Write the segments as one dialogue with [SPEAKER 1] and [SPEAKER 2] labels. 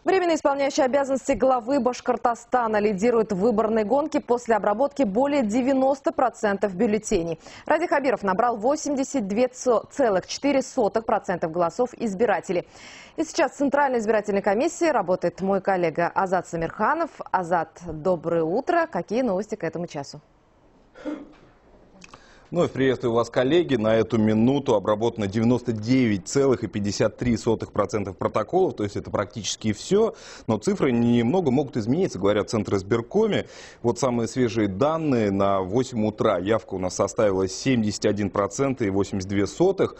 [SPEAKER 1] Временно исполняющий обязанности главы Башкортостана лидирует в выборной гонке после обработки более 90% бюллетеней. Ради Хабиров набрал 82,4% голосов избирателей. И сейчас в Центральной избирательной комиссии работает мой коллега Азат Самирханов. Азат, доброе утро. Какие новости к этому часу?
[SPEAKER 2] Ну и приветствую вас, коллеги. На эту минуту обработано 99,53% протоколов, то есть это практически все. Но цифры немного могут измениться, говорят в Центризбиркоме. Вот самые свежие данные на 8 утра. Явка у нас составила 71% и 82%.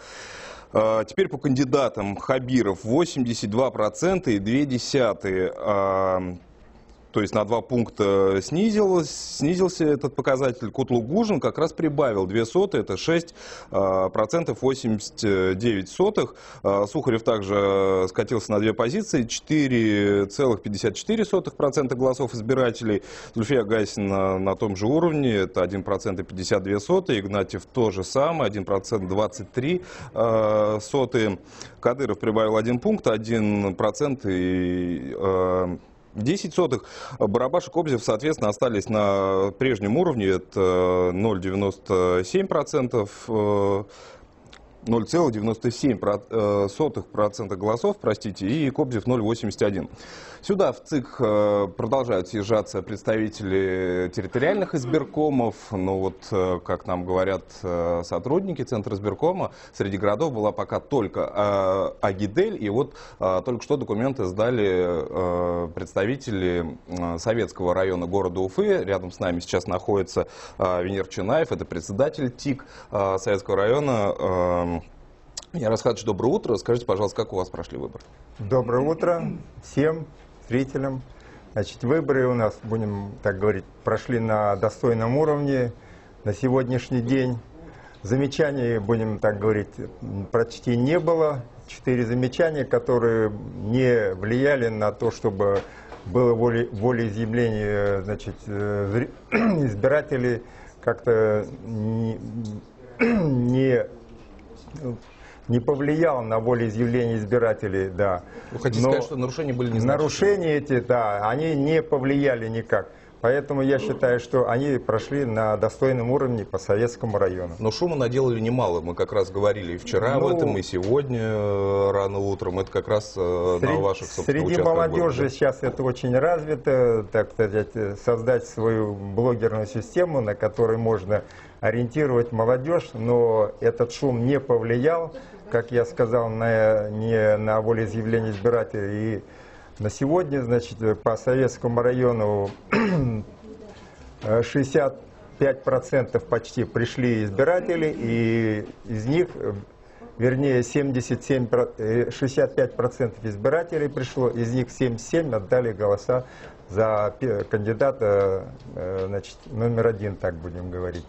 [SPEAKER 2] Теперь по кандидатам. Хабиров 82% и 0,2%. То есть на 2 пункта снизился этот показатель. Кутлук-Гужин как раз прибавил 0,02, это 6% 89. Сухарев также скатился на 2 позиции, 4,54% голосов избирателей. Зульфия Гайсина на том же уровне, это 1% 52. Игнатьев то же самое, 1% 23. Кадыров прибавил 1 пункт, 1% и 0,10. Барабаш и Кобзев, соответственно, остались на прежнем уровне. Это 0,97% голосов, простите, и Кобзев 0,81. Сюда в ЦИК продолжают съезжаться представители территориальных избиркомов. Но вот, как нам говорят сотрудники Центра избиркома, среди городов была пока только Агидель. И вот только что документы сдали представители Советского района города Уфы. Рядом с нами сейчас находится Венер Чинаев, это председатель ТИК Советского района. Венер Асхатович, доброе утро. Скажите, пожалуйста, как у вас прошли выборы?
[SPEAKER 3] Доброе утро всем зрителям. Значит, выборы у нас, будем так говорить, прошли на достойном уровне на сегодняшний день. Замечаний, будем так говорить, почти не было. 4 замечания, которые не влияли на то, чтобы было волеизъявление, значит, избирателей как-то не повлиял на волеизъявление избирателей, да.
[SPEAKER 2] Вы хотите сказать, что нарушения были незначительные?
[SPEAKER 3] Нарушения эти, да, они не повлияли никак. Поэтому я считаю, что они прошли на достойном уровне по Советскому району.
[SPEAKER 2] Но шума наделали немало. Мы как раз говорили и вчера об этом, и сегодня рано утром. Это как раз на ваших, собственно,
[SPEAKER 3] среди молодежи сейчас это очень развито, так сказать, создать свою блогерную систему, на которой можно ориентировать молодежь, но этот шум не повлиял, как я сказал, не на волеизъявление избирателей. И на сегодня, значит, по Советскому району 65% почти пришли избиратели, и из них, вернее, 65% избирателей пришло, из них 77 отдали голоса за кандидата, значит, номер 1, так будем говорить.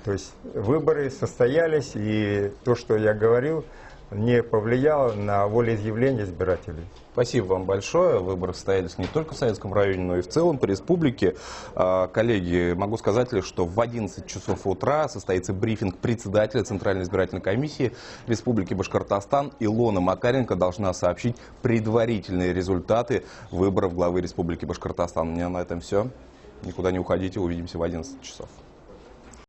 [SPEAKER 3] То есть выборы состоялись, и то, что я говорил, не повлияло на волеизъявление избирателей.
[SPEAKER 2] Спасибо вам большое. Выборы состоялись не только в Советском районе, но и в целом по республике. Коллеги, могу сказать лишь, что в 11 часов утра состоится брифинг председателя Центральной избирательной комиссии Республики Башкортостан. Илона Макаренко должна сообщить предварительные результаты выборов главы Республики Башкортостан. У меня на этом все. Никуда не уходите, увидимся в 11 часов.